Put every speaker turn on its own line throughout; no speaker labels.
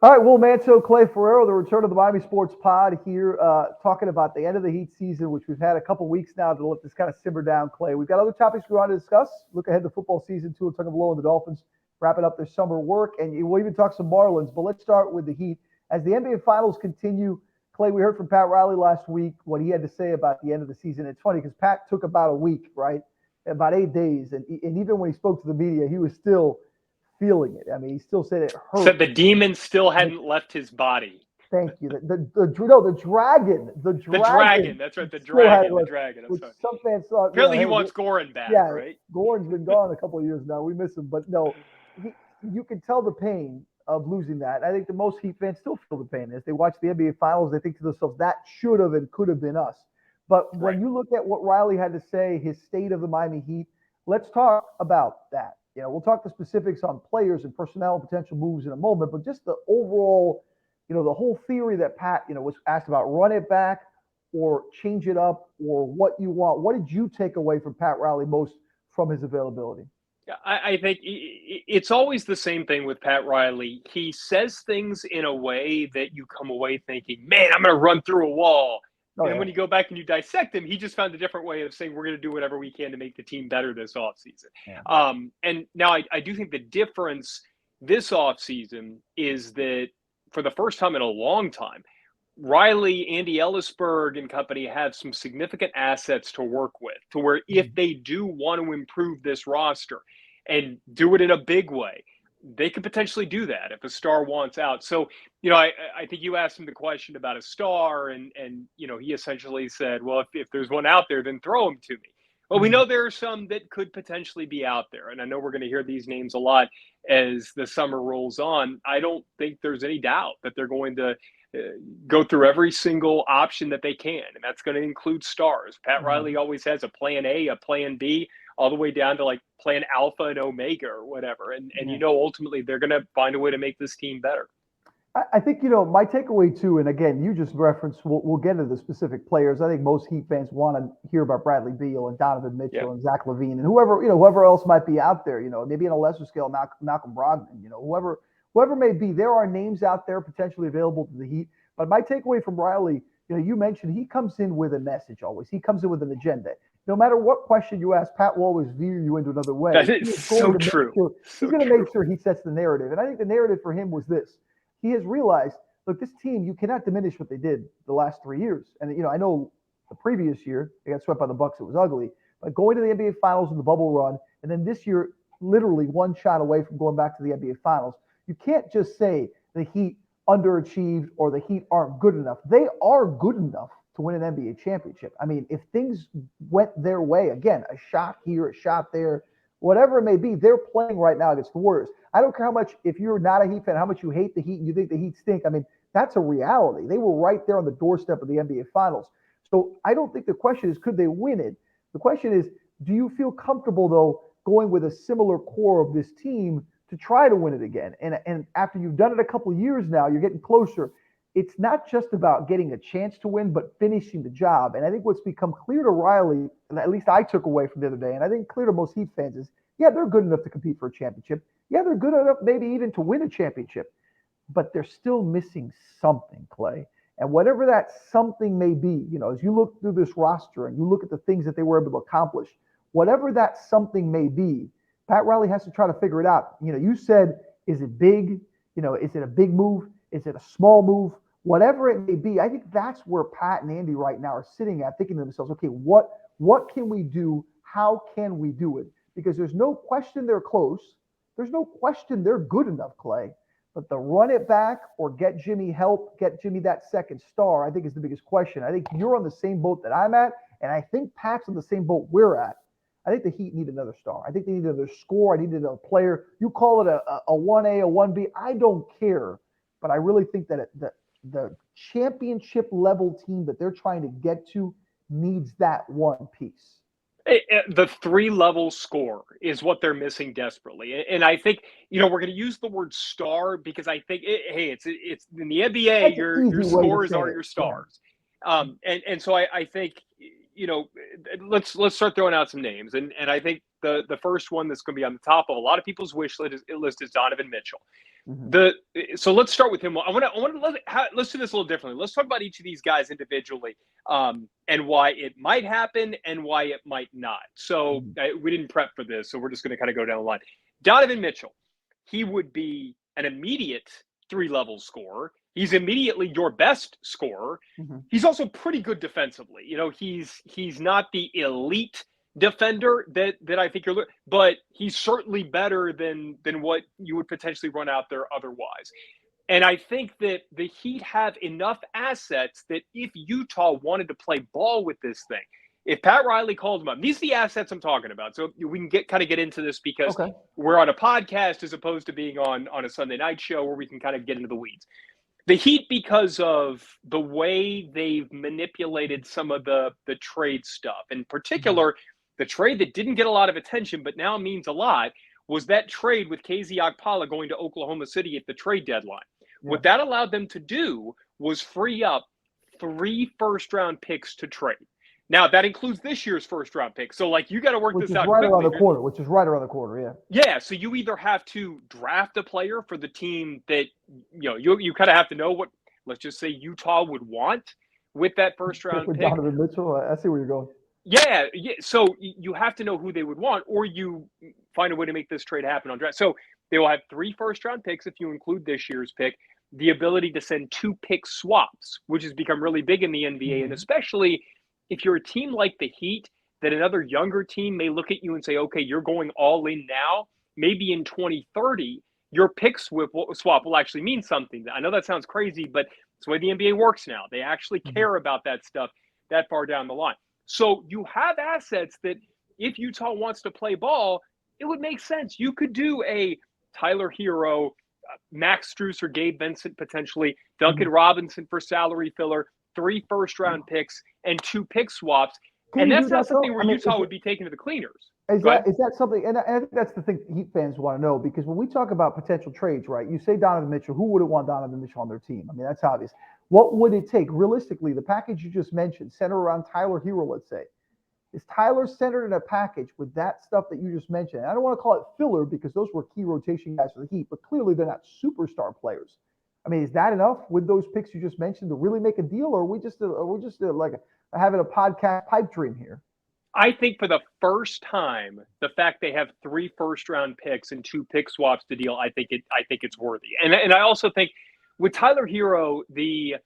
All right, well, Manso Clay Ferraro, the return of the Miami Sports Pod here, talking about the end of the Heat season, which we've had a couple weeks now to let this kind of simmer down, Clay. We've got other topics we want to discuss. Look ahead to football season, Tua Tagovailoa and the Dolphins wrapping up their summer work, and we'll even talk some Marlins. But let's start with the Heat. As the NBA Finals continue, Clay, we heard from Pat Riley last week what he had to say about the end of the season. It's funny because Pat took about a week, right? About 8 days. And even when he spoke to the media, he was still feeling it. I mean, he still said it hurt.
Said the demon still hadn't left his body.
Thank you. The dragon. The dragon.
That's right. The dragon.
Which some fans thought.
Apparently, he wants Goran back, right?
Goran's been gone a couple of years now. We miss him, but no, you can tell the pain of losing that. I think the most Heat fans still feel the pain as they watch the NBA Finals. They think to themselves, that should have and could have been us. But when you look at what Riley had to say, his state of the Miami Heat, let's talk about that. We'll talk the specifics on players and personnel and potential moves in a moment, but just the overall, the whole theory that Pat, was asked about, run it back or change it up or what you want. What did you take away from Pat Riley most from his availability?
Yeah, I think it's always the same thing with Pat Riley. He says things in a way that you come away thinking, man, I'm going to run through a wall. And when you go back and you dissect him, he just found a different way of saying we're going to do whatever we can to make the team better this offseason. Yeah. And now I do think the difference this offseason is that for the first time in a long time, Riley, Andy Ellisberg, and company have some significant assets to work with to where if they do want to improve this roster and do it in a big way, they could potentially do that if a star wants out. So, I think you asked him the question about a star and he essentially said, well, if there's one out there, then throw him to me. Well, we know there are some that could potentially be out there. And I know we're going to hear these names a lot as the summer rolls on. I don't think there's any doubt that they're going to go through every single option that they can. And that's going to include stars. Pat Riley always has a plan A, a plan B, all the way down to like plan alpha and omega or whatever. And ultimately they're going to find a way to make this team better.
I think, my takeaway too, and again, you just referenced, we'll get into the specific players. I think most Heat fans want to hear about Bradley Beal and Donovan Mitchell and Zach LaVine and whoever else might be out there, maybe on a lesser scale, Malcolm Brogdon, whoever may be. There are names out there potentially available to the Heat. But my takeaway from Riley, you mentioned he comes in with a message always. He comes in with an agenda. No matter what question you ask, Pat will always veer you into another way.
That is so true.
He's going to make sure he sets the narrative. And I think the narrative for him was this. He has realized, look, this team, you cannot diminish what they did the last 3 years. And, I know the previous year, they got swept by the Bucks. It was ugly. But going to the NBA Finals in the bubble run, and then this year, literally one shot away from going back to the NBA Finals, you can't just say the Heat underachieved or the Heat aren't good enough. They are good enough to win an NBA championship. I mean, if things went their way, again, a shot here, a shot there, whatever it may be, they're playing right now against the Warriors. I don't care how much, if you're not a Heat fan, how much you hate the Heat and you think the Heat stink. I mean, that's a reality. They were right there on the doorstep of the NBA Finals. So I don't think the question is, could they win it? The question is, do you feel comfortable, though, going with a similar core of this team to try to win it again? And after you've done it a couple of years now, you're getting closer. It's not just about getting a chance to win, but finishing the job. And I think what's become clear to Riley, and at least I took away from the other day, and I think clear to most Heat fans is, yeah, they're good enough to compete for a championship. Yeah, they're good enough maybe even to win a championship. But they're still missing something, Clay. And whatever that something may be, as you look through this roster and you look at the things that they were able to accomplish, whatever that something may be, Pat Riley has to try to figure it out. You said, is it big? Is it a big move? Is it a small move? Whatever it may be, I think that's where Pat and Andy right now are sitting at, thinking to themselves, okay, what can we do? How can we do it? Because there's no question they're close. There's no question they're good enough, Clay. But the run it back or get Jimmy help, get Jimmy that second star, I think is the biggest question. I think you're on the same boat that I'm at, and I think Pat's on the same boat we're at. I think the Heat need another star. I think they need another score. I need another player. You call it a 1A, a 1B. I don't care. But I really think that the championship level team that they're trying to get to needs that one piece.
The 3-level score is what they're missing desperately. And I think, we're going to use the word star because I think, it's in the NBA, your scores are your stars. And so I think, let's start throwing out some names, and I think the first one that's going to be on the top of a lot of people's wish list is Donovan Mitchell. So let's start with him. Let's do this a little differently. Let's talk about each of these guys individually, and why it might happen and why it might not. So we didn't prep for this, so we're just going to kind of go down the line. Donovan Mitchell, he would be an immediate 3-level scorer. He's immediately your best scorer. He's also pretty good defensively. He's not the elite defender that I think you're, but he's certainly better than what you would potentially run out there otherwise. And I think that the Heat have enough assets that if Utah wanted to play ball with this thing, if Pat Riley called him up, these are the assets I'm talking about. So we can get into this because we're on a podcast as opposed to being on a Sunday night show where we can kind of get into the weeds. The Heat, because of the way they've manipulated some of the trade stuff, in particular, the trade that didn't get a lot of attention but now means a lot was that trade with KZ Okpala going to Oklahoma City at the trade deadline. What that allowed them to do was free up 3 first-round picks to trade. Now, that includes this year's first-round pick. So, you got to work this out quickly.
Which is right around the corner, yeah.
Yeah, so you either have to draft a player for the team that, you kind of have to know what, let's just say, Utah would want with that first-round pick.
Donovan Mitchell, I see where you're going.
Yeah. So you have to know who they would want, or you find a way to make this trade happen on draft. So they will have 3 first-round picks if you include this year's pick, the ability to send 2 pick swaps, which has become really big in the NBA, and especially – if you're a team like the Heat, that another younger team may look at you and say, okay, you're going all in now. Maybe in 2030, your pick swap will actually mean something. I know that sounds crazy, but it's the way the NBA works now. They actually care about that stuff that far down the line. So you have assets that if Utah wants to play ball, it would make sense. You could do a Tyler Hero, Max Strus or Gabe Vincent potentially, Duncan Robinson for salary filler, 3 first-round picks, and 2 pick swaps. And that's not something where Utah would be taken to the cleaners.
Is that something, and I think that's the thing Heat fans want to know, because when we talk about potential trades, right, you say Donovan Mitchell, who wouldn't want Donovan Mitchell on their team? I mean, that's obvious. What would it take? Realistically, the package you just mentioned, centered around Tyler Hero, let's say. Is Tyler centered in a package with that stuff that you just mentioned? And I don't want to call it filler because those were key rotation guys for the Heat, but clearly they're not superstar players. I mean, is that enough with those picks you just mentioned to really make a deal, or are we just having a podcast pipe dream here?
I think for the first time, the fact they have 3 first-round picks and 2 pick swaps to deal, I think it's worthy. And I also think with Tyler Hero, the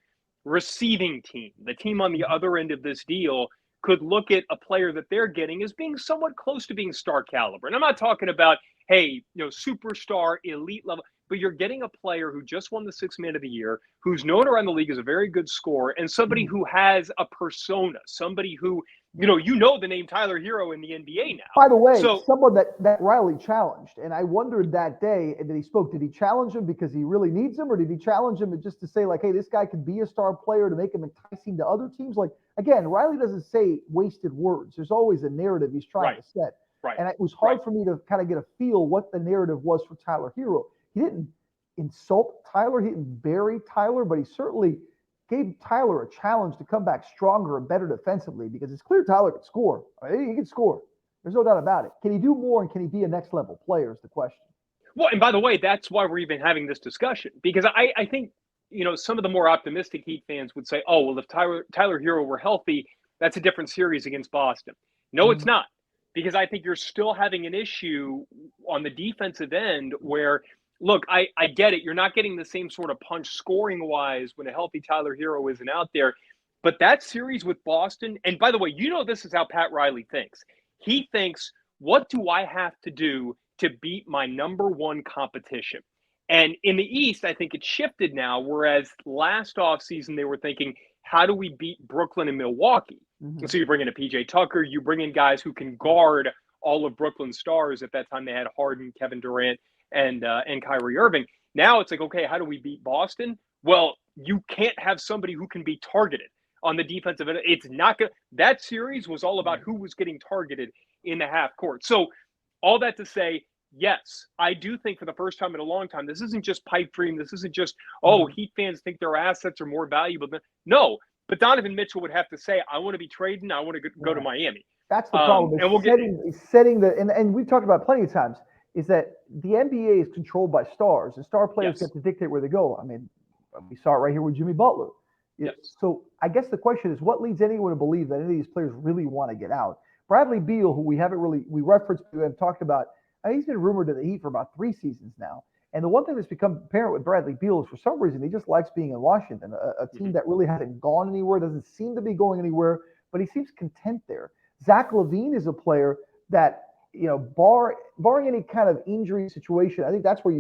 receiving team, the team on the other end of this deal, could look at a player that they're getting as being somewhat close to being star caliber. And I'm not talking about, hey, superstar, elite level. But you're getting a player who just won the 6th Man of the Year, who's known around the league as a very good scorer, and somebody who has a persona, somebody who, the name Tyler Hero in the NBA now.
By the way, someone that Riley challenged, and I wondered that day that he spoke, did he challenge him because he really needs him, or did he challenge him just to say, hey, this guy could be a star player to make him enticing to other teams? Again, Riley doesn't say wasted words. There's always a narrative he's trying to set.
Right.
And it was hard for me to kind of get a feel what the narrative was for Tyler Hero. He didn't insult Tyler. He didn't bury Tyler, but he certainly gave Tyler a challenge to come back stronger and better defensively, because it's clear Tyler can score. He can score. There's no doubt about it. Can he do more, and can he be a next level player is the question.
Well, and by the way, that's why we're even having this discussion, because I think, some of the more optimistic Heat fans would say, oh, well, if Tyler Hero were healthy, that's a different series against Boston. No, it's not, because I think you're still having an issue on the defensive end where, look, I get it. You're not getting the same sort of punch scoring-wise when a healthy Tyler Hero isn't out there. But that series with Boston, and by the way, this is how Pat Riley thinks. He thinks, what do I have to do to beat my number one competition? And in the East, I think it's shifted now, whereas last offseason they were thinking, how do we beat Brooklyn and Milwaukee? And so you bring in a PJ Tucker, you bring in guys who can guard all of Brooklyn's stars. At that time, they had Harden, Kevin Durant, and Kyrie Irving. Now it's okay, how do we beat Boston? Well, you can't have somebody who can be targeted on the defensive end. It's not good. That series was all about who was getting targeted in the half court. So all that to say, yes, I do think for the first time in a long time, this isn't just pipe dream. This isn't just, Heat fans think their assets are more valuable than. No, But Donovan Mitchell would have to say, I want to be trading. I want to go to Miami.
That's the problem.
And we'll
setting the and we've talked about plenty of times is that the NBA is controlled by stars, and star players get to dictate where they go. I mean, we saw it right here with Jimmy Butler.
Yes.
So I guess the question is, what leads anyone to believe that any of these players really want to get out? Bradley Beal, who we referenced and talked about, he's been rumored to the Heat for about 3 seasons now. And the one thing that's become apparent with Bradley Beal is for some reason he just likes being in Washington, a team that really hasn't gone anywhere, doesn't seem to be going anywhere, but he seems content there. Zach LaVine is a player that, barring any kind of injury situation, I think that's where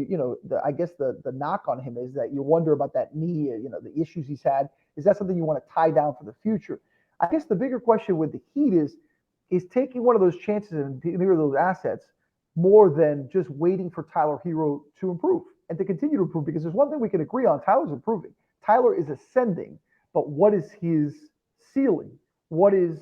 I guess the knock on him is that you wonder about that knee, the issues he's had. Is that something you want to tie down for the future? I guess the bigger question with the Heat is taking one of those chances and near those assets more than just waiting for Tyler Hero to improve and to continue to improve, because there's one thing we can agree on. Tyler's improving. Tyler is ascending, but what is his ceiling? What is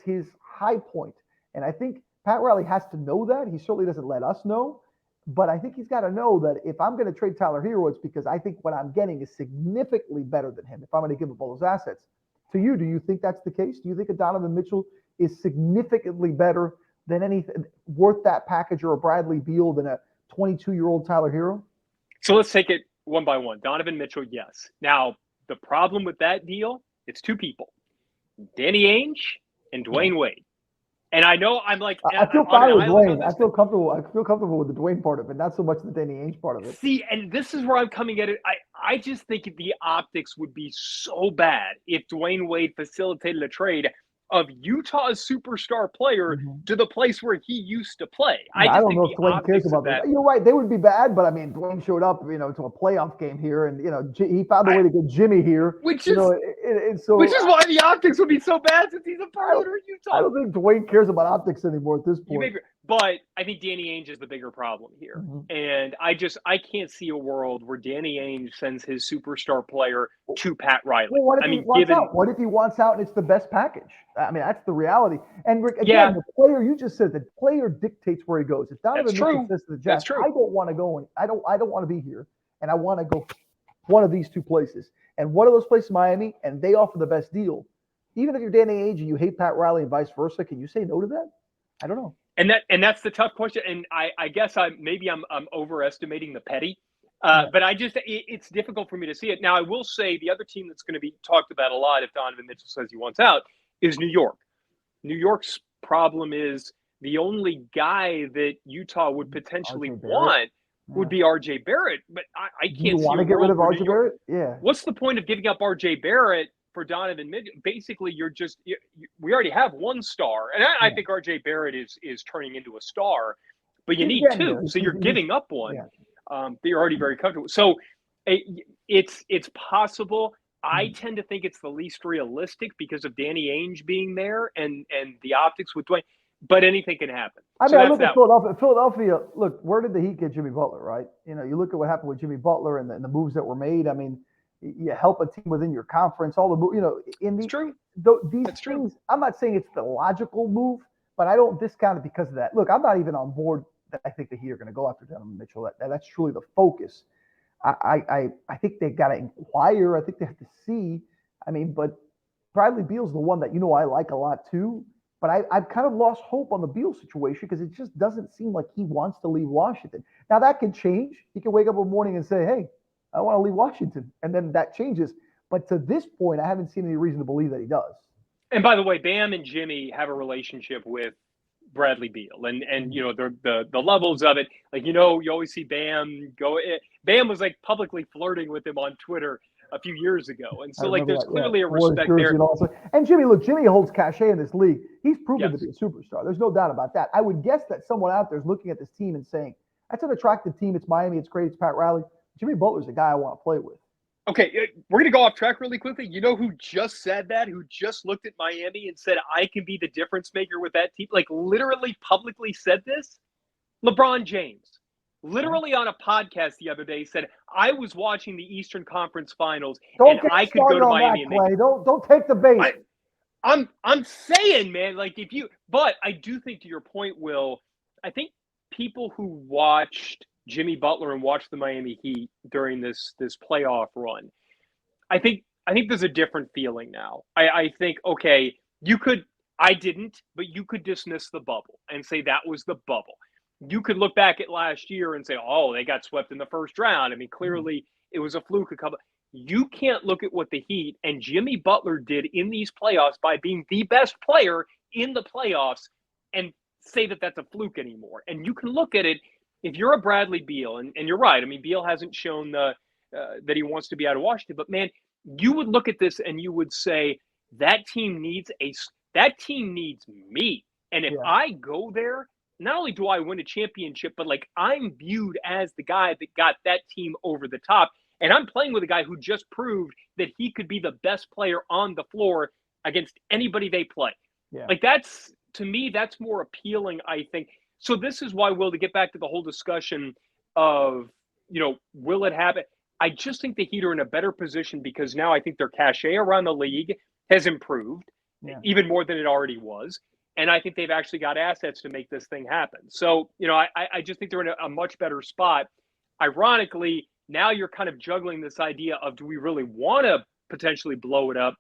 his high point? And I think Pat Riley has to know that. He certainly doesn't let us know, but I think he's got to know that if I'm going to trade Tyler Hero, it's because I think what I'm getting is significantly better than him if I'm going to give up all those assets. To you, do you think that's the case? Do you think a Donovan Mitchell is significantly better than anything worth that package, or a Bradley Beal than a 22-year-old Tyler Hero?
So let's take it one by one. Donovan Mitchell, yes. Now, the problem with that deal, it's 2 people, Danny Ainge and Dwayne Wade. And I know I'm like,
I feel fine with Dwayne. I feel comfortable with the Dwayne part of it, not so much the Danny Ainge part of it.
See, and this is where I'm coming at it. I just think the optics would be so bad if Dwayne Wade facilitated a trade of Utah's superstar player to the place where he used to play.
I don't know if Dwayne cares about that. You're right; they would be bad, but I mean, Dwayne showed up, to a playoff game here, and he found a way to get Jimmy here,
which is why the optics would be so bad since he's a part of Utah.
I don't think Dwayne cares about optics anymore at this point.
But I think Danny Ainge is the bigger problem here, and I can't see a world where Danny Ainge sends his superstar player to Pat Riley.
Well, what if he wants out? What if he wants out and it's the best package? I mean, that's the reality. And again, the player, you just said, the player dictates where he goes. If Donovan Mitchell says to the Jazz, I don't want to go, and I don't want to be here, and I want to go one of these 2 places, and one of those places, Miami, and they offer the best deal. Even if you're Danny Ainge and you hate Pat Riley and vice versa, can you say no to that? I don't know.
And that's the tough question. And I guess I'm overestimating the petty. But it's difficult for me to see it. Now, I will say the other team that's going to be talked about a lot if Donovan Mitchell says he wants out is New York. New York's problem is the only guy that Utah would potentially want would be R.J. Barrett. But I can't see
you want to get rid of R.J. Barrett? Yeah.
What's the point of giving up R.J. Barrett for Donovan Mitchell? Basically, we already have 1 star. And I think R.J. Barrett is turning into a star. But you need 2. So you're giving up 1. Yeah. You're already very comfortable. So it's possible. I tend to think it's the least realistic because of Danny Ainge being there and the optics with Dwayne. But anything can happen.
I mean, I look at Philadelphia. Philadelphia, look, where did the Heat get Jimmy Butler, right? You look at what happened with Jimmy Butler and the moves that were made. I mean, you help a team within your conference. All the moves,
it's true.
These things, true. I'm not saying it's the logical move, but I don't discount it because of that. Look, I'm not even on board that I think the Heat are going to go after Donovan Mitchell. That's truly the focus. I think they've got to inquire. I think they have to see. I mean, but Bradley Beal's the one that I like a lot too. But I've kind of lost hope on the Beal situation because it just doesn't seem like he wants to leave Washington. Now that can change. He can wake up one morning and say, "Hey, I want to leave Washington," and then that changes. But to this point, I haven't seen any reason to believe that he does.
And by the way, Bam and Jimmy have a relationship with Bradley Beal, and the levels of it, like you always see Bam go. Bam was like publicly flirting with him on Twitter a few years ago, and so like there's clearly a respect there.
And Jimmy holds cachet in this league. He's proven to be a superstar. There's no doubt about that. I would guess that someone out there is looking at this team and saying, "That's an attractive team. It's Miami. It's great. It's Pat Riley. Jimmy Butler's a guy I want to play with."
Okay, we're going to go off track really quickly. You know who just said that? Who just looked at Miami and said, "I can be the difference maker with that team"? Like literally publicly said this? LeBron James. Literally on a podcast the other day said, "I was watching the Eastern Conference Finals and I could go to Miami."
Don't take the bait.
I'm saying, man, like but I do think to your point, Will, I think people who watched Jimmy Butler and watched the Miami Heat during this playoff run, I think I think there's a different feeling now. I think, okay, I didn't, but you could dismiss the bubble and say that was the bubble. You could look back at last year and say, oh, they got swept in the first round. I mean, clearly it was a fluke. You can't look at what the Heat and Jimmy Butler did in these playoffs by being the best player in the playoffs and say that that's a fluke anymore. And you can look at it if you're a Bradley Beal, and you're right. I mean, Beal hasn't shown that he wants to be out of Washington, but man, you would look at this and you would say that team needs me. And if I go there, not only do I win a championship, but like I'm viewed as the guy that got that team over the top. And I'm playing with a guy who just proved that he could be the best player on the floor against anybody they play. Yeah. Like to me, that's more appealing, I think. So this is why, Will, to get back to the whole discussion of, will it happen? I just think the Heat are in a better position because now I think their cachet around the league has improved even more than it already was. And I think they've actually got assets to make this thing happen. So, I just think they're in a much better spot. Ironically, now you're kind of juggling this idea of, do we really want to potentially blow it up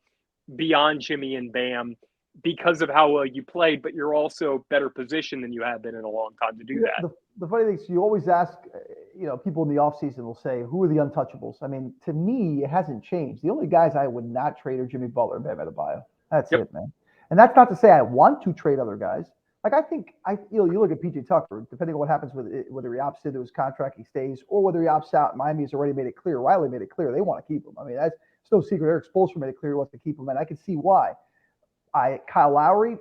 beyond Jimmy and Bam because of how well you played, but you're also better positioned than you have been in a long time to do that.
The funny thing is you always ask, people in the offseason will say, who are the untouchables? I mean, to me, it hasn't changed. The only guys I would not trade are Jimmy Butler and Bam Adebayo. That's it, man. And that's not to say I want to trade other guys. Like, I think, you look at PJ Tucker, depending on what happens with it, whether he opts into his contract, he stays, or whether he opts out. Miami has already made it clear. Riley made it clear they want to keep him. I mean, it's no secret. Eric Spoelstra made it clear he wants to keep him, and I can see why. Kyle Lowry,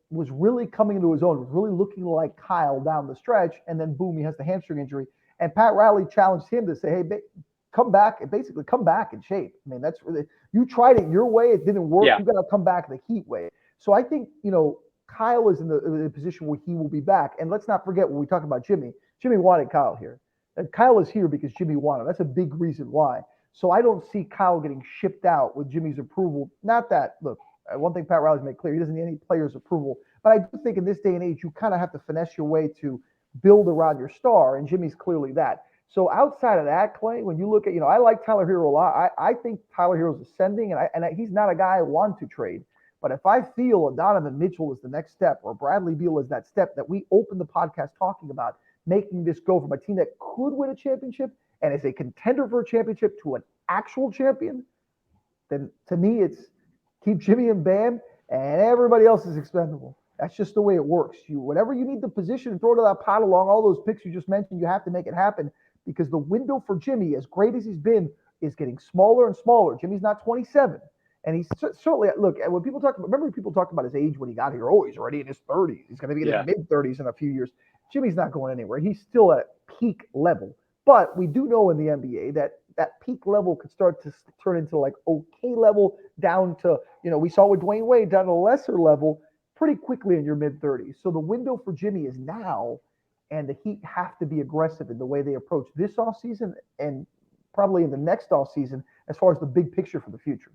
was really coming into his own, was really looking like Kyle down the stretch, and then boom, he has the hamstring injury. And Pat Riley challenged him to say, hey, come back and basically come back in shape. I mean, that's really, you tried it your way, it didn't work. Yeah. You got to come back the Heat way. So I think, Kyle is in the position where he will be back. And let's not forget when we talk about Jimmy wanted Kyle here. And Kyle is here because Jimmy wanted him. That's a big reason why. So I don't see Kyle getting shipped out with Jimmy's approval. Not that, look, one thing Pat Riley's made clear, he doesn't need any players' approval. But I do think in this day and age, you kind of have to finesse your way to build around your star, and Jimmy's clearly that. So outside of that, Clay, when you look at, I like Tyler Hero a lot. I think Tyler Hero's ascending, and he's not a guy I want to trade. But if I feel a Donovan Mitchell is the next step, or Bradley Beal is that step that we opened the podcast talking about, making this go from a team that could win a championship and is a contender for a championship to an actual champion, then to me it's keep Jimmy and Bam, and everybody else is expendable. That's just the way it works. Whatever you need the position, throw to that pot along all those picks you just mentioned, you have to make it happen because the window for Jimmy, as great as he's been, is getting smaller and smaller. Jimmy's not 27. And he's certainly, look, when people talked about his age when he got here. Oh, he's already in his 30s. He's going to be in his mid-30s in a few years. Jimmy's not going anywhere. He's still at peak level. But we do know in the NBA that peak level could start to turn into like okay level down to, we saw with Dwayne Wade down to a lesser level pretty quickly in your mid-30s. So the window for Jimmy is now, and the Heat have to be aggressive in the way they approach this offseason and probably in the next offseason as far as the big picture for the future.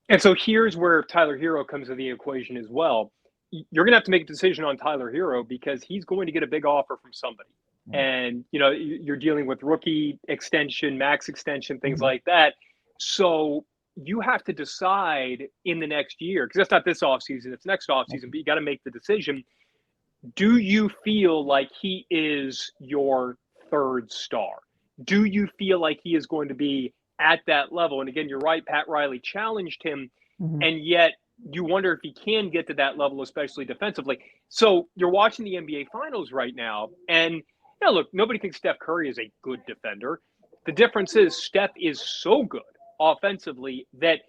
And so here's where Tyler Hero comes to the equation as well. You're going to have to make a decision on Tyler Hero because he's going to get a big offer from somebody. Mm-hmm. And, you're dealing with rookie extension, max extension, things like that. So you have to decide in the next year, because that's not this offseason, it's next offseason, but you got to make the decision. Do you feel like he is your third star? Do you feel like he is going to be at that level? And again, you're right, Pat Riley challenged him, and yet you wonder if he can get to that level, especially defensively. So you're watching the NBA Finals right now, and look, nobody thinks Steph Curry is a good defender. The difference is Steph is so good offensively that,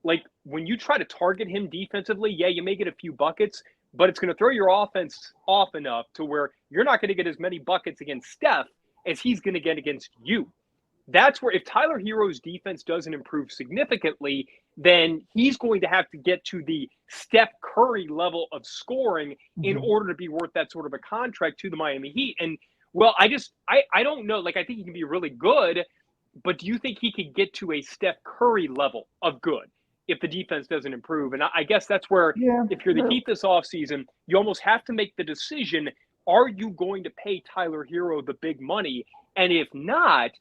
like, when you try to target him defensively, you may get a few buckets, but it's going to throw your offense off enough to where you're not going to get as many buckets against Steph as he's going to get against you. That's where, if Tyler Hero's defense doesn't improve significantly, then he's going to have to get to the Steph Curry level of scoring in order to be worth that sort of a contract to the Miami Heat. And, well, I don't know. Like, I think he can be really good, but do you think he could get to a Steph Curry level of good if the defense doesn't improve? And I guess that's where, if you're the Heat this offseason, you almost have to make the decision, are you going to pay Tyler Hero the big money? And if not,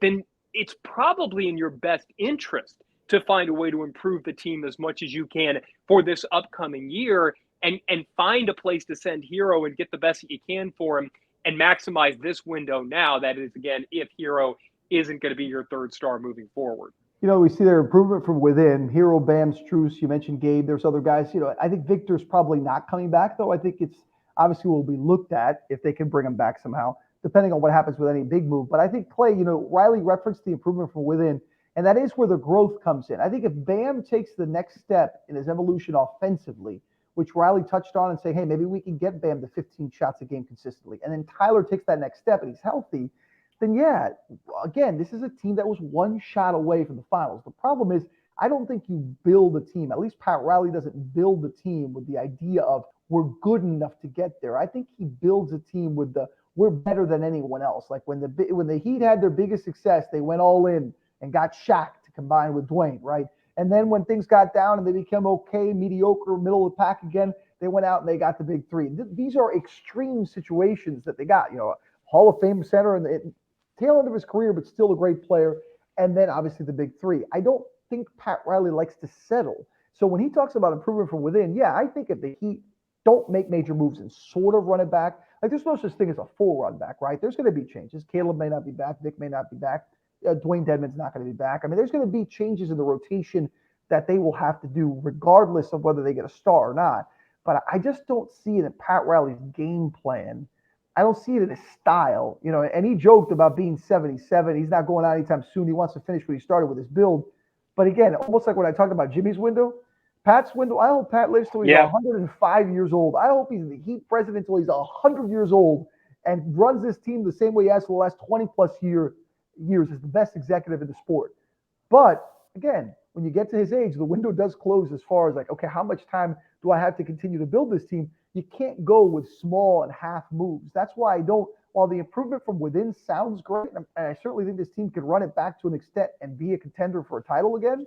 then it's probably in your best interest to find a way to improve the team as much as you can for this upcoming year and find a place to send Hero and get the best that you can for him and maximize this window now. That is, again, if Hero isn't going to be your third star moving forward.
We see their improvement from within. Hero, Bam, Strus, you mentioned Gabe. There's other guys. I think Victor's probably not coming back, though. I think it's obviously will be looked at if they can bring him back somehow, depending on what happens with any big move. But I think Clay, Riley referenced the improvement from within, and that is where the growth comes in. I think if Bam takes the next step in his evolution offensively, which Riley touched on and say, hey, maybe we can get Bam to 15 shots a game consistently, and then Tyler takes that next step and he's healthy, then yeah, again, this is a team that was one shot away from the finals. The problem is, I don't think you build a team, at least Pat Riley doesn't build the team with the idea of we're good enough to get there. I think he builds a team with we're better than anyone else. Like when the Heat had their biggest success, they went all in and got Shaq to combine with Dwayne, right? And then when things got down and they became okay, mediocre, middle of the pack again, they went out and they got the big three. These are extreme situations that they got. Hall of Fame center and the tail end of his career, but still a great player. And then obviously the big three. I don't think Pat Riley likes to settle. So when he talks about improvement from within, yeah, I think if the Heat don't make major moves and sort of run it back, like there's no such thing as a full run back, right? There's going to be changes. Caleb may not be back. Vic may not be back. Dwayne Dedman's not going to be back. I mean, there's going to be changes in the rotation that they will have to do regardless of whether they get a star or not. But I just don't see it in Pat Riley's game plan. I don't see it in his style, and he joked about being 77. He's not going out anytime soon. He wants to finish what he started with his build. But again, almost like when I talked about Jimmy's window, Pat's window, I hope Pat lives till he's 105 years old. I hope he's the Heat president till he's 100 years old and runs this team the same way he has for the last 20 plus years as the best executive in the sport. But again, when you get to his age, the window does close as far as like, okay, how much time do I have to continue to build this team? You can't go with small and half moves. That's why while the improvement from within sounds great, and I certainly think this team could run it back to an extent and be a contender for a title again,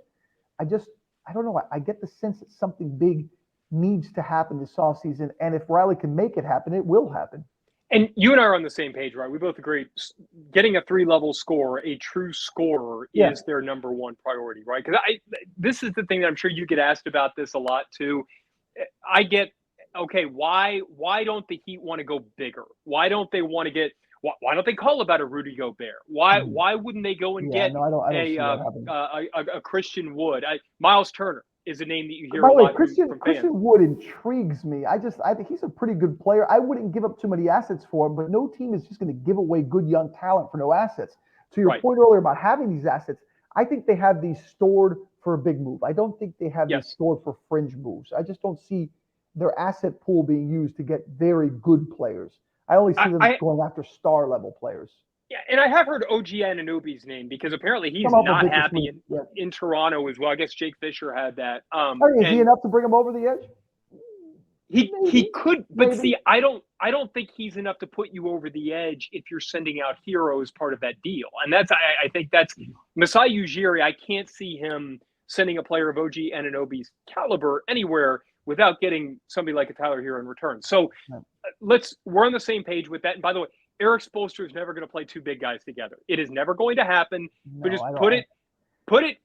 I don't know. I get the sense that something big needs to happen this offseason. And if Riley can make it happen, it will happen.
And you and I are on the same page, right? We both agree. Getting a 3-level scorer, a true scorer, is their number one priority, right? Because this is the thing that I'm sure you get asked about this a lot too. I get, okay, why don't the Heat want to go bigger? Why don't they want to get? Why don't they call about a Rudy Gobert? Why wouldn't they go and get a Christian Wood? Miles Turner is a name that you hear a lot from fans.
Christian Wood intrigues me. I think he's a pretty good player. I wouldn't give up too many assets for him, but no team is just going to give away good young talent for no assets. To your point earlier about having these assets, I think they have these stored for a big move. I don't think they have these stored for fringe moves. I just don't see their asset pool being used to get very good players. I only see them going after star level players.
Yeah, and I have heard OG Anunoby's name because apparently he's not happy in Toronto as well. I guess Jake Fisher had that.
Is he enough to bring him over the edge?
He could, but see, I don't think he's enough to put you over the edge if you're sending out Hero as part of that deal. And I think that's Masai Ujiri. I can't see him sending a player of OG Anunoby's caliber anywhere without getting somebody like a Tyler Hero in return. So we're on the same page with that. And by the way, Eric Spoelstra is never going to play two big guys together. It is never going to happen. But just put it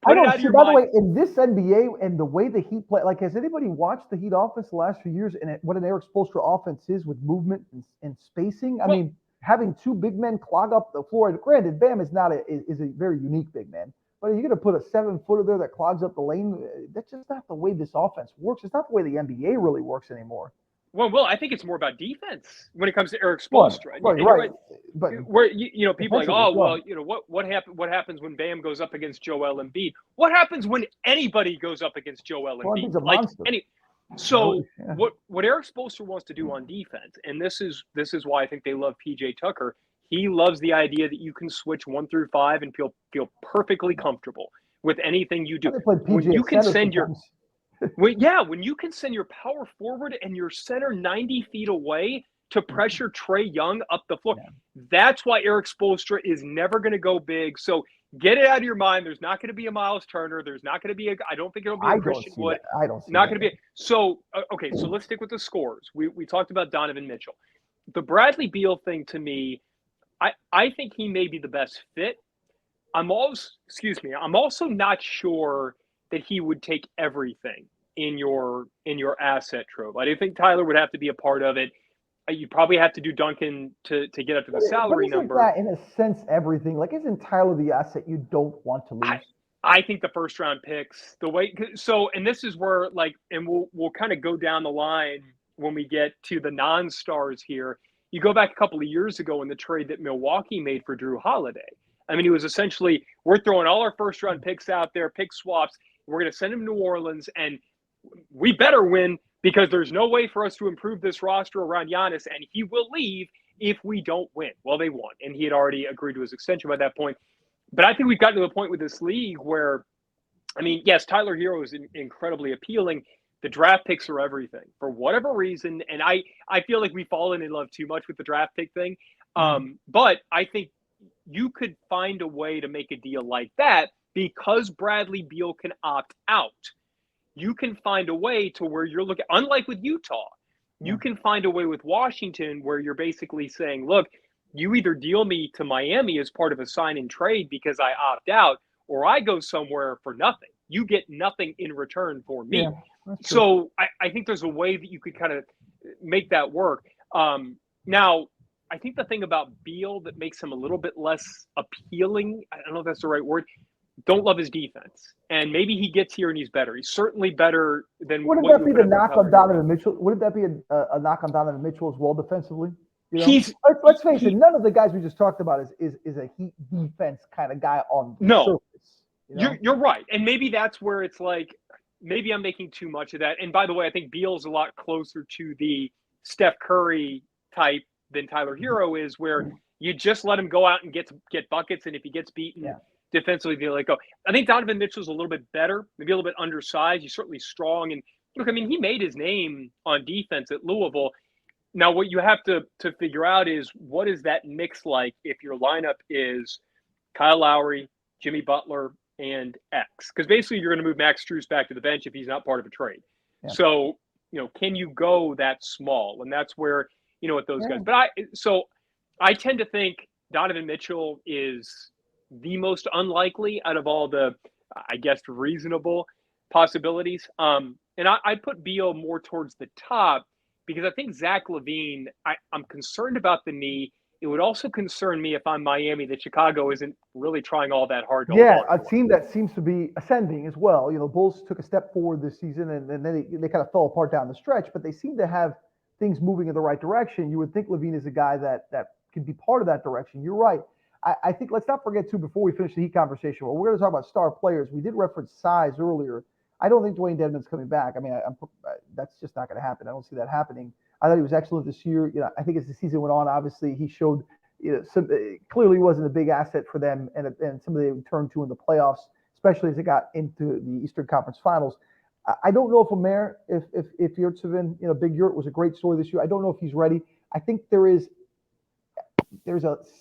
out of your mind.
By the way, in this NBA and the way the Heat play, like, has anybody watched the Heat offense the last few years and what an Eric Spoelstra offense is with movement and spacing? I mean, having two big men clog up the floor. Granted, Bam is a very unique big man. But you're going to put a 7-footer there that clogs up the lane. That's just not the way this offense works. It's not the way the NBA really works anymore.
Well, I think it's more about defense when it comes to Eric Spoelstra.
Right. But
where people are like, what happens when Bam goes up against Joel Embiid? What happens when anybody goes up against Joel Embiid?
He's a monster.
What Eric Spoelstra wants to do on defense, and this is why I think they love PJ Tucker. He loves the idea that you can switch 1 through 5 and feel perfectly comfortable with anything you do. When you can send when you can send your power forward and your center 90 feet away to pressure Trae Young up the floor, that's why Eric Spoelstra is never going to go big. So get it out of your mind. There's not going to be a Miles Turner. There's not going to be I don't think it'll be a Christian Wood.
I don't see
not going to be. So so let's stick with the scores. We talked about Donovan Mitchell. The Bradley Beal thing, to me, I think he may be the best fit. I'm also not sure that he would take everything in your asset trove. I do think Tyler would have to be a part of it. You probably have to do Duncan to get up to the salary number.
That, in a sense, everything. Like, isn't Tyler the asset you don't want to lose?
I think the first round picks, the way so, and this is where and we'll kind of go down the line when we get to the non-stars here. You go back a couple of years ago in the trade that Milwaukee made for Drew Holiday. I mean, it was essentially, we're throwing all our first round picks out there, pick swaps. We're going to send them to New Orleans, and we better win because there's no way for us to improve this roster around Giannis, and he will leave if we don't win. Well, they won, and he had already agreed to his extension by that point. But I think we've gotten to a point with this league where, I mean, yes, Tyler Hero is incredibly appealing. The draft picks are everything for whatever reason. And I feel like we've fallen in love too much with the draft pick thing. But I think you could find a way to make a deal like that because Bradley Beal can opt out. You can find a way to where you're looking, unlike with Utah, you can find a way with Washington where you're basically saying, look, you either deal me to Miami as part of a sign and trade because I opt out, or I go somewhere for nothing. You get nothing in return for me. Yeah, so I think there's a way that you could kind of make that work. Now, I think the thing about Beal that makes him a little bit less appealing, I don't know if that's the right word, don't love his defense. And maybe he gets here and he's better. He's certainly better than
Wouldn't that be the knock on Donovan Mitchell? Wouldn't that be a knock on Donovan Mitchell as well defensively? You know? Let's face it, none of the guys we just talked about is a heat defense kind of guy on the surface. You know?
You're right. And maybe that's where it's like, maybe I'm making too much of that. And by the way, I think Beal's a lot closer to the Steph Curry type than Tyler Hero is, where you just let him go out and get buckets. And if he gets beaten defensively, they let go. I think Donovan Mitchell's a little bit better, maybe a little bit undersized. He's certainly strong. And look, I mean, he made his name on defense at Louisville. Now, what you have to figure out is what is that mix like if your lineup is Kyle Lowry, Jimmy Butler, and X? Because basically you're going to move Max Strus back to the bench if he's not part of a trade. Yeah. So, can you go that small? And that's where, with those guys. But I tend to think Donovan Mitchell is the most unlikely out of all the, I guess, reasonable possibilities. And I put Beal more towards the top, because I think Zach LaVine, I'm concerned about the knee. It would also concern me if I'm Miami that Chicago isn't really trying all that hard.
A team that seems to be ascending as well. Bulls took a step forward this season, and then they kind of fell apart down the stretch, but they seem to have things moving in the right direction. You would think LaVine is a guy that can be part of that direction. You're right. I think let's not forget, too, before we finish the Heat conversation, well, we're going to talk about star players. We did reference size earlier. I don't think Dwayne Dedmon's coming back. I mean, that's just not going to happen. I don't see that happening. I thought he was excellent this year. I think as the season went on, obviously he showed, clearly wasn't a big asset for them, and somebody they would turn to in the playoffs, especially as they got into the Eastern Conference Finals. I don't know if Omer, if Yurtseven, Big Yurt was a great story this year. I don't know if he's ready. I think there's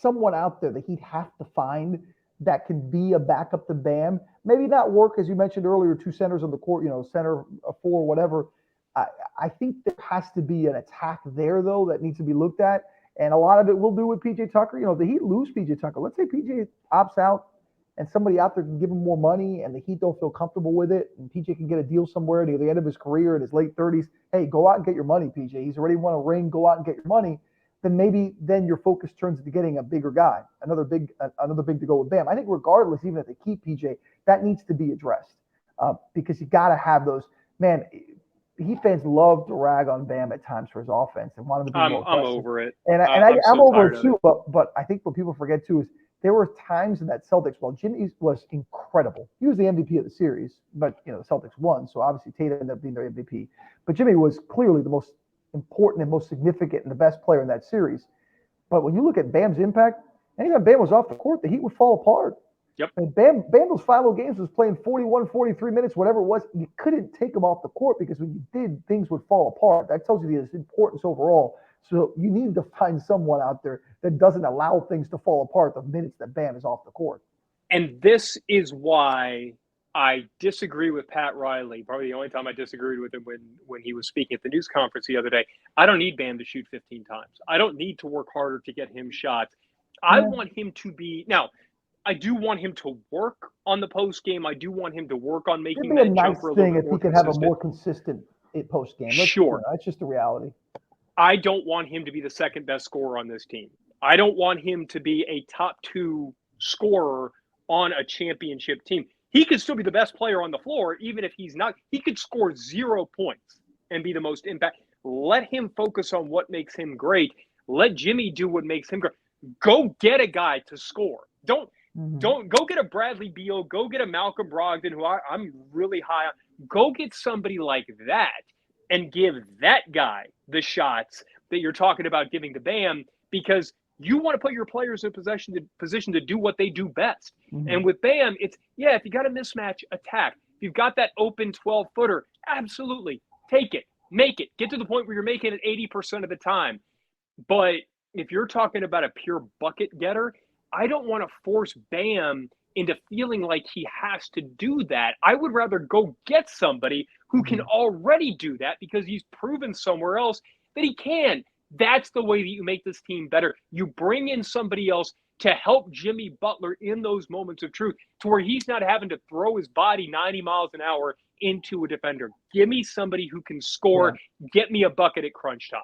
someone out there that he'd have to find that can be a backup to Bam. Maybe not work, as you mentioned earlier, two centers on the court, center, a four, whatever. I think there has to be an attack there, though, that needs to be looked at. And a lot of it will do with P.J. Tucker. If the Heat lose P.J. Tucker, let's say P.J. opts out and somebody out there can give him more money and the Heat don't feel comfortable with it, and P.J. can get a deal somewhere near the end of his career in his late 30s. Hey, go out and get your money, P.J. He's already won a ring. Go out and get your money. Then maybe your focus turns into getting a bigger guy, another big to go with Bam. I think regardless, even if they keep PJ, that needs to be addressed because you got to have those. Man, Heat fans love to rag on Bam at times for his offense and want him to be more aggressive.
I'm over it.
And I'm over it too. But I think what people forget too is there were times in that Celtics, while Jimmy was incredible. He was the MVP of the series, but the Celtics won, so obviously Tatum ended up being their MVP. But Jimmy was clearly the most important and most significant and the best player in that series. But when you look at Bam's impact, anytime Bam was off the court, the Heat would fall apart.
Yep.
And Bam those final games was playing 41, 43 minutes, whatever it was. You couldn't take him off the court because when you did, things would fall apart. That tells you his importance overall. So you need to find someone out there that doesn't allow things to fall apart the minutes that Bam is off the court.
And this is why I disagree with Pat Riley. Probably the only time I disagreed with him when he was speaking at the news conference the other day. I don't need Bam to shoot 15 times. I don't need to work harder to get him shots. I want him to be – now, I do want him to work on the post game. I do want him to work on
It'd
making
be a
that
nice
jumper a little
thing
bit
if
more
he could have a
consistent.
more consistent post game.
Sure.
That's just the reality.
I don't want him to be the second best scorer on this team. I don't want him to be a top 2 scorer on a championship team. He could still be the best player on the floor, even if he's not. He could score 0 points and be the most impact. Let him focus on what makes him great. Let Jimmy do what makes him great. Go get a guy to score. Don't go get a Bradley Beal. Go get a Malcolm Brogdon, who I'm really high on. Go get somebody like that and give that guy the shots that you're talking about giving to Bam, because you want to put your players in position to do what they do best. And with Bam, it's, if you got a mismatch, attack. If you've got that open 12-footer, absolutely. Take it. Make it. Get to the point where you're making it 80% of the time. But if you're talking about a pure bucket getter, I don't want to force Bam into feeling like he has to do that. I would rather go get somebody who can already do that, because he's proven somewhere else that he can. That's the way that you make this team better. You bring in somebody else to help Jimmy Butler in those moments of truth, to where he's not having to throw his body 90 miles an hour into a defender. Give me somebody who can score. Get me a bucket at crunch time.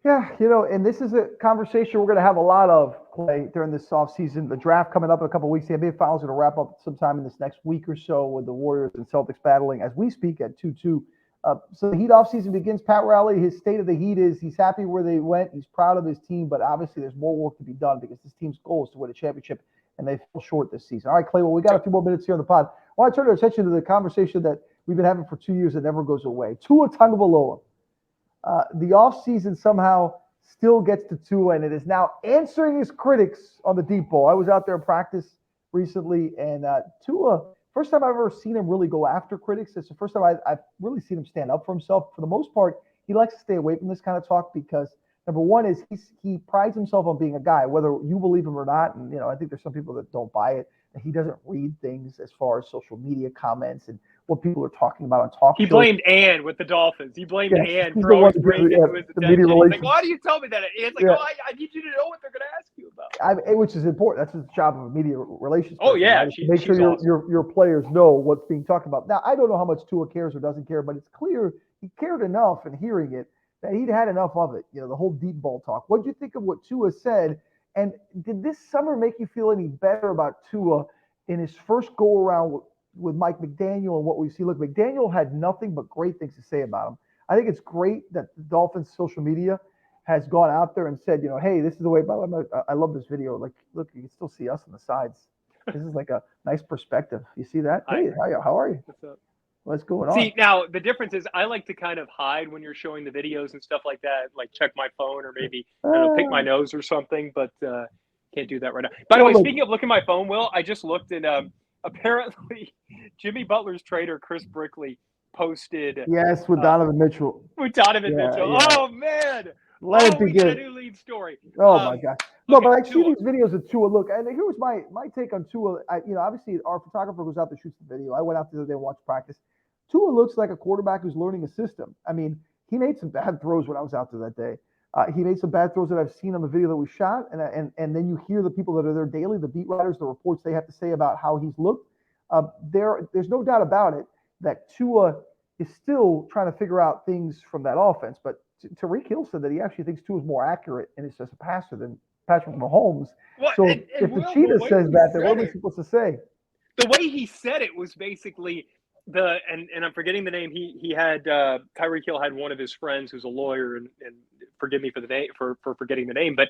Yeah, and this is a conversation we're going to have a lot of, Clay, during this offseason. The draft coming up in a couple of weeks. The NBA Finals are going to wrap up sometime in this next week or so, with the Warriors and Celtics battling as we speak at 2-2. So the Heat offseason begins. Pat Riley, his state of the Heat is he's happy where they went. He's proud of his team, but obviously there's more work to be done, because this team's goal is to win a championship, and they fell short this season. All right, Clay, well, we got a few more minutes here on the pod. I want to turn our attention to the conversation that we've been having for 2 years that never goes away. Tua Tagovailoa. The offseason somehow still gets to Tua, and it is now answering his critics on the deep ball. I was out there in practice recently, and Tua, first time I've ever seen him really go after critics. It's the first time I've really seen him stand up for himself. For the most part, he likes to stay away from this kind of talk, because number one is he prides himself on being a guy, whether you believe him or not. And, I think there's some people that don't buy it. He doesn't read things as far as social media comments and what people are talking about on talk shows.
He blamed Ann with the Dolphins. He blamed Ann
he's
for
the one
always
to
bringing it to his
the media
attention. He's
relations.
like, why do you tell me that? It's like, I need you to know what they're going to ask you about.
Which is important. That's the job of a media relations person.
Oh, yeah.
Right? Make sure your players know what's being talked about. Now, I don't know how much Tua cares or doesn't care, but it's clear he cared enough in hearing it that he'd had enough of it, the whole deep ball talk. What did you think of what Tua said? And did this summer make you feel any better about Tua in his first go-around with Mike McDaniel and what we see? Look, McDaniel had nothing but great things to say about him. I think it's great that the Dolphins' social media has gone out there and said, hey, this is the way. I love this video. Like, look, you can still see us on the sides. This is like a nice perspective. You see that? Hey, how are you?
What's up?
What's going on?
See, now the difference is I like to kind of hide when you're showing the videos and stuff like that, like check my phone or maybe pick my nose or something, but can't do that right now. By the way, speaking of looking at my phone, Will, I just looked, and apparently Jimmy Butler's trader, Chris Brickley, posted.
Yes, with Donovan Mitchell.
With Donovan Mitchell. Yeah. Oh, man.
Let it begin.
We got a new lead story.
Oh, my God. No, but I see these videos of Tua. Look, and here was my take on Tua. Obviously, our photographer goes out there, shoots the video. I went out there and watched practice. Tua looks like a quarterback who's learning a system. I mean, he made some bad throws when I was out there that day. He made some bad throws that I've seen on the video that we shot, and then you hear the people that are there daily, the beat writers, the reports they have to say about how he's looked. There's no doubt about it that Tua is still trying to figure out things from that offense. But Tariq Hill said that he actually thinks Tua is more accurate and is just a passer than Patrick Mahomes. So if the Cheetah says that, then what are we supposed to say?
The way he said it was basically and I'm forgetting the name. He had Tyreek Hill had one of his friends who's a lawyer, and forgive me for the name for forgetting the name, but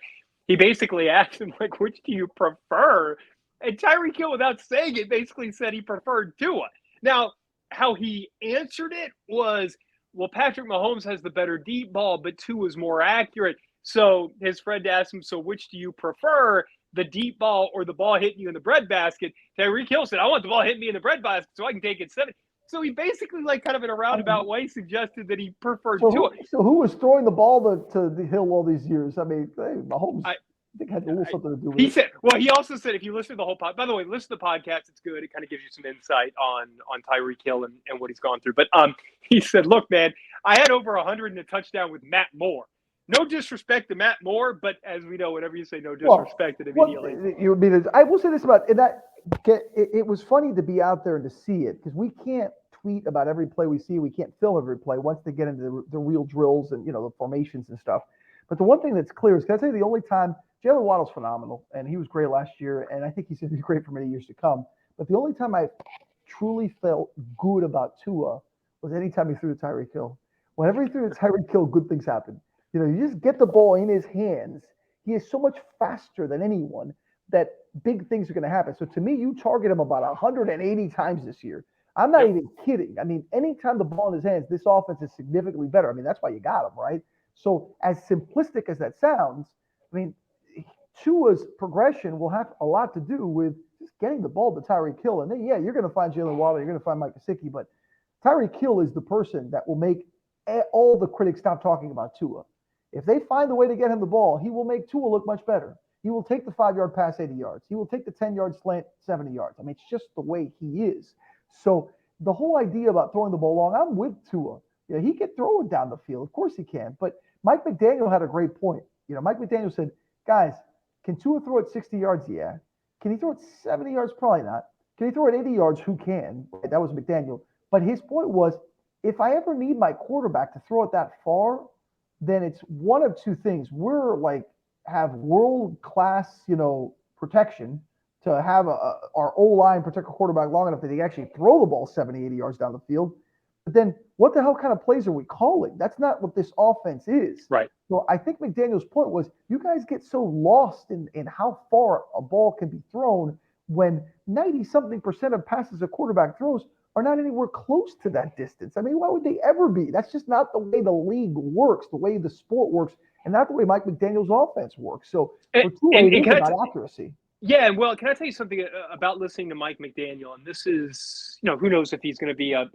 he basically asked him, like, which do you prefer? And Tyreek Hill, without saying it, basically said he preferred Tua. Now, how he answered it was, well, Patrick Mahomes has the better deep ball, but Tua's more accurate. So his friend asked him, so which do you prefer, the deep ball or the ball hitting you in the breadbasket? Tyreek Hill said, I want the ball hitting me in the breadbasket so I can take it 7. So he basically, like, kind of in a roundabout way, suggested that he preferred Tua.
So who was throwing the ball to the Hill all these years? I mean, Mahomes, I think had a little something to do with it.
He said, well, he also said, if you listen to the whole pod, by the way, listen to the podcast. It's good. It kind of gives you some insight on Tyreek Hill and what he's gone through. But he said, look, man, I had over 100 and a touchdown with Matt Moore. no disrespect to Matt Moore, but as we know, whenever you say no disrespect, it immediately.
I will say this about that. It was funny to be out there and to see it because we can't tweet about every play we see. We can't film every play once they get into the real drills and the formations and stuff. But the one thing that's clear is, can I tell you, the only time Jalen Waddle's phenomenal, and he was great last year, and I think he's going to be great for many years to come. But the only time I truly felt good about Tua was anytime he threw to Tyreek Hill. Whenever he threw to Tyreek Hill, good things happen. You just get the ball in his hands. He is so much faster than anyone that big things are going to happen. So to me, you target him about 180 times this year. I'm not even kidding. I mean, anytime the ball in his hands, this offense is significantly better. I mean, that's why you got him, right? So as simplistic as that sounds, I mean, Tua's progression will have a lot to do with just getting the ball to Tyreek Hill. And then, you're going to find Jalen Waddle, you're going to find Mike Gesicki, but Tyreek Hill is the person that will make all the critics stop talking about Tua. If they find a way to get him the ball, he will make Tua look much better. He will take the 5-yard pass 80 yards. He will take the 10-yard slant 70 yards. I mean, it's just the way he is. So the whole idea about throwing the ball long, I'm with Tua. He can throw it down the field. Of course he can. But Mike McDaniel had a great point. Mike McDaniel said, guys, can Tua throw it 60 yards? Yeah. Can he throw it 70 yards? Probably not. Can he throw it 80 yards? Who can? That was McDaniel. But his point was, if I ever need my quarterback to throw it that far, then it's one of two things. We're have world-class, protection to have our O-line protect a quarterback long enough that he actually throw the ball 70, 80 yards down the field. But then what the hell kind of plays are we calling? That's not what this offense is.
Right.
So I think McDaniel's point was, you guys get so lost in how far a ball can be thrown when 90-something% of passes a quarterback throws are not anywhere close to that distance. I mean, why would they ever be? That's just not the way the league works, the way the sport works, and not the way Mike McDaniel's offense works. So for Tua, it is about accuracy.
Yeah, well, can I tell you something about listening to Mike McDaniel? And this is, who knows if he's going to be a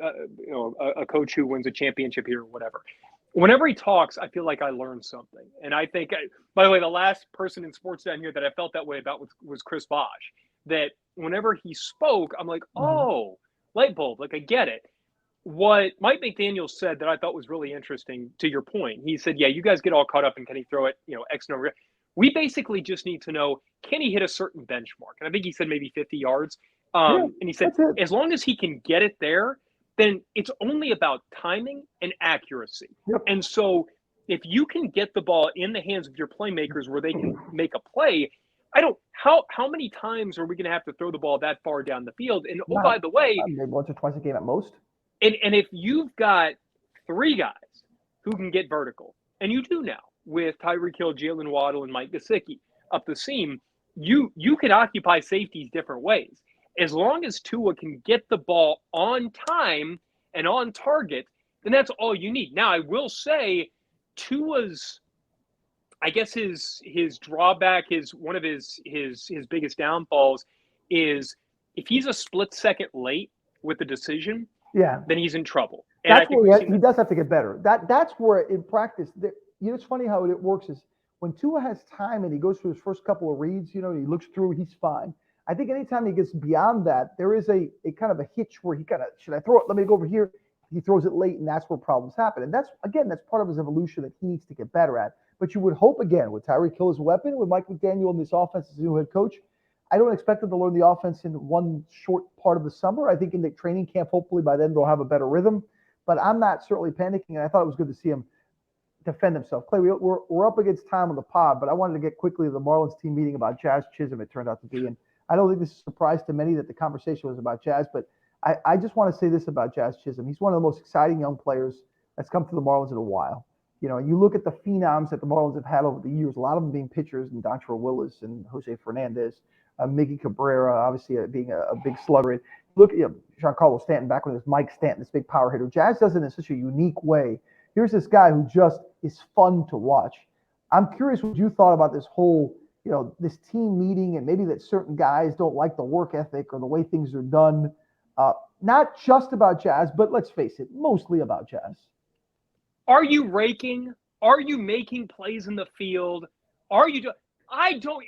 coach who wins a championship here or whatever. Whenever he talks, I feel like I learned something. And I think, by the way, the last person in sports down here that I felt that way about was Chris Bosh. That whenever he spoke, I'm like, oh, light bulb, I get it. What Mike McDaniel said that I thought was really interesting, to your point, he said, you guys get all caught up in can he throw it, X number. We basically just need to know, can he hit a certain benchmark? And I think he said maybe 50 yards. And he said, as long as he can get it there, then it's only about timing and accuracy.
Yep.
And so if you can get the ball in the hands of your playmakers where they can make a play, how many times are we going to have to throw the ball that far down the field? And by the way,
maybe once or twice a game at most.
And if you've got three guys who can get vertical, and you do now with Tyreek Hill, Jalen Waddle, and Mike Gesicki up the seam, you can occupy safeties different ways. As long as Tua can get the ball on time and on target, then that's all you need. Now, I will say Tua's, I guess his drawback is one of his biggest downfalls is if he's a split second late with the decision, then he's in trouble. And
that's where he does have to get better. That's where in practice, it's funny how it works is when Tua has time and he goes through his first couple of reads, he looks through, he's fine. I think anytime he gets beyond that, there is a kind of a hitch where he should I throw it? Let me go over here. He throws it late, and that's where problems happen. And that's part of his evolution that he needs to get better at. But you would hope, again, with Tyreek Hill as a weapon, with Mike McDaniel in this offense as a new head coach, I don't expect them to learn the offense in one short part of the summer. I think in the training camp, hopefully by then they'll have a better rhythm. But I'm not certainly panicking, and I thought it was good to see him defend himself. Clay, we're up against time on the pod, but I wanted to get quickly to the Marlins team meeting about Jazz Chisholm, it turned out to be. And I don't think this is a surprise to many that the conversation was about Jazz, but I just want to say this about Jazz Chisholm. He's one of the most exciting young players that's come to the Marlins in a while. You look at the phenoms that the Marlins have had over the years, a lot of them being pitchers, and Dontrelle Willis and Jose Fernandez, Miggy Cabrera, obviously being a big slugger. Look at Giancarlo Stanton back when it was Mike Stanton, this big power hitter. Jazz does it in such a unique way. Here's this guy who just is fun to watch. I'm curious what you thought about this whole, this team meeting, and maybe that certain guys don't like the work ethic or the way things are done. Not just about Jazz, but let's face it, mostly about Jazz.
Are you raking? Are you making plays in the field? Are you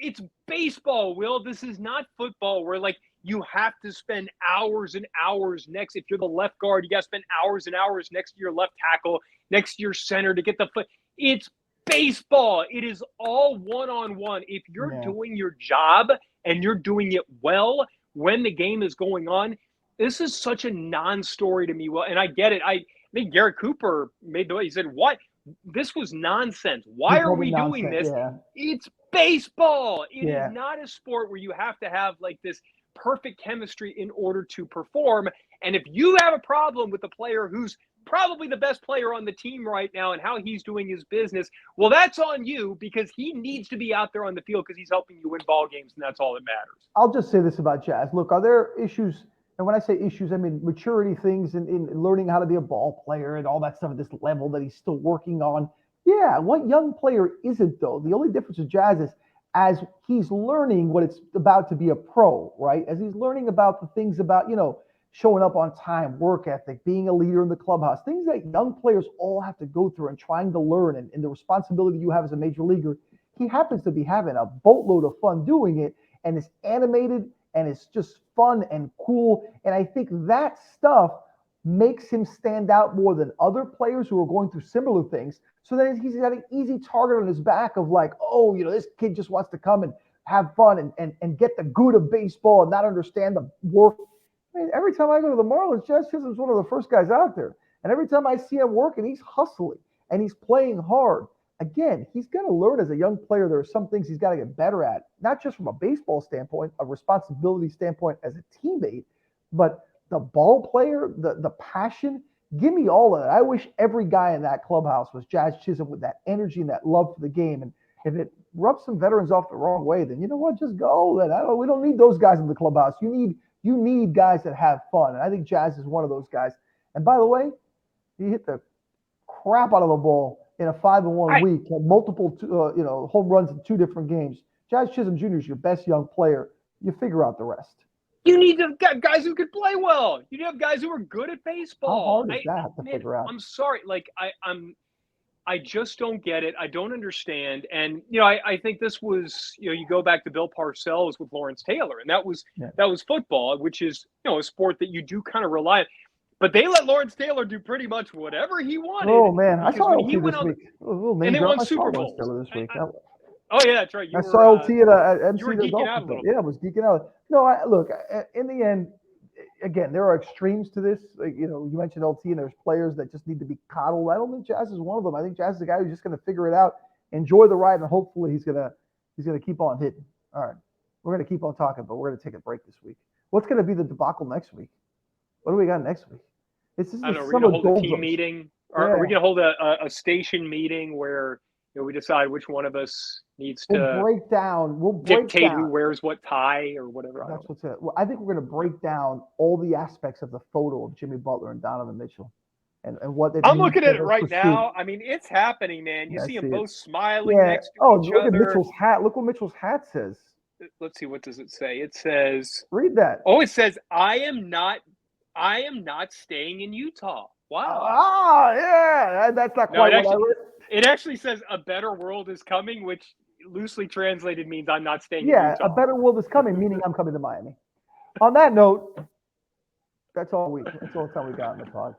it's baseball, Will. This is not football where you have to spend hours and hours next. If you're the left guard, you got to spend hours and hours next to your left tackle, next to your center to get the foot. It's baseball. It is all one-on-one. If you're doing your job and you're doing it well when the game is going on, this is such a non-story to me. Well, and I get it. I think Garrett Cooper made the way. He said, what? This was nonsense. Why are we doing this?
Yeah.
It's baseball. It is not a sport where you have to have like this perfect chemistry in order to perform. And if you have a problem with the player who's probably the best player on the team right now and how he's doing his business, well, that's on you, because he needs to be out there on the field because he's helping you win ball games, and that's all that matters.
I'll just say this about Jazz. Look, are there issues? And when I say issues, I mean maturity things in learning how to be a ball player and all that stuff at this level that he's still working on. Yeah, what young player isn't, though? The only difference with Jazz is as he's learning what it's about to be a pro, right? As he's learning about the things about, showing up on time, work ethic, being a leader in the clubhouse, things that young players all have to go through and trying to learn, and the responsibility you have as a major leaguer. He happens to be having a boatload of fun doing it, and it's animated, and it's just fun and cool. And I think that stuff makes him stand out more than other players who are going through similar things. So then he's got an easy target on his back of like, this kid just wants to come and have fun and get the good of baseball and not understand the work. I mean, every time I go to the Marlins, Jazz Chisholm's one of the first guys out there. And every time I see him working, he's hustling and he's playing hard. Again, he's going to learn as a young player. There are some things he's got to get better at, not just from a baseball standpoint, a responsibility standpoint as a teammate, but the ball player, the passion. Give me all of that. I wish every guy in that clubhouse was Jazz Chisholm with that energy and that love for the game. And if it rubs some veterans off the wrong way, then you know what? Just go. Then we don't need those guys in the clubhouse. You need guys that have fun. And I think Jazz is one of those guys. And by the way, he hit the crap out of the ball in a 5-1 week, had multiple home runs in 2 different games. Jazz Chisholm Jr. is your best young player. You figure out the rest.
You need to have guys who could play well. You need to have guys who are good at baseball.
How hard is that to figure out?
I'm sorry. Like I just don't get it. I don't understand. And I think this was, you go back to Bill Parcells with Lawrence Taylor, and that was football, which is a sport that you do kind of rely on. But they let Lawrence Taylor do pretty much whatever he wanted.
Oh man, I saw LT this week.
And they won Super Bowls
this week.
Oh yeah, that's right.
I saw LT at MC.
You were geeking out a little bit.
Yeah, I was geeking out. No, look. In the end, again, there are extremes to this. Like, you mentioned LT, and there's players that just need to be coddled. I don't think Jazz is one of them. I think Jazz is a guy who's just going to figure it out, enjoy the ride, and hopefully he's gonna keep on hitting. All right, we're going to keep on talking, but we're going to take a break this week. What's going to be the debacle next week? What do we got next week?
I don't know. Are we going to hold a team meeting? Or are we going to hold a station meeting where we decide which one of us needs to dictate who wears what tie or whatever?
That's what's it. Well, I think we're going to break down all the aspects of the photo of Jimmy Butler and Donovan Mitchell and what it
I'm looking at it right now. I mean, it's happening, man. You see them both smiling next to each other.
Look at Mitchell's hat. Look what Mitchell's hat says.
Let's see. What does it say? It says,
read that.
Oh, it says, I am not staying in Utah. Wow.
Ah, yeah. That's not quite what I read.
It actually says a better world is coming, which loosely translated means I'm not staying in
Utah.
Utah.
A better world is coming, meaning I'm coming to Miami. On that note, that's all the time we got in the pod.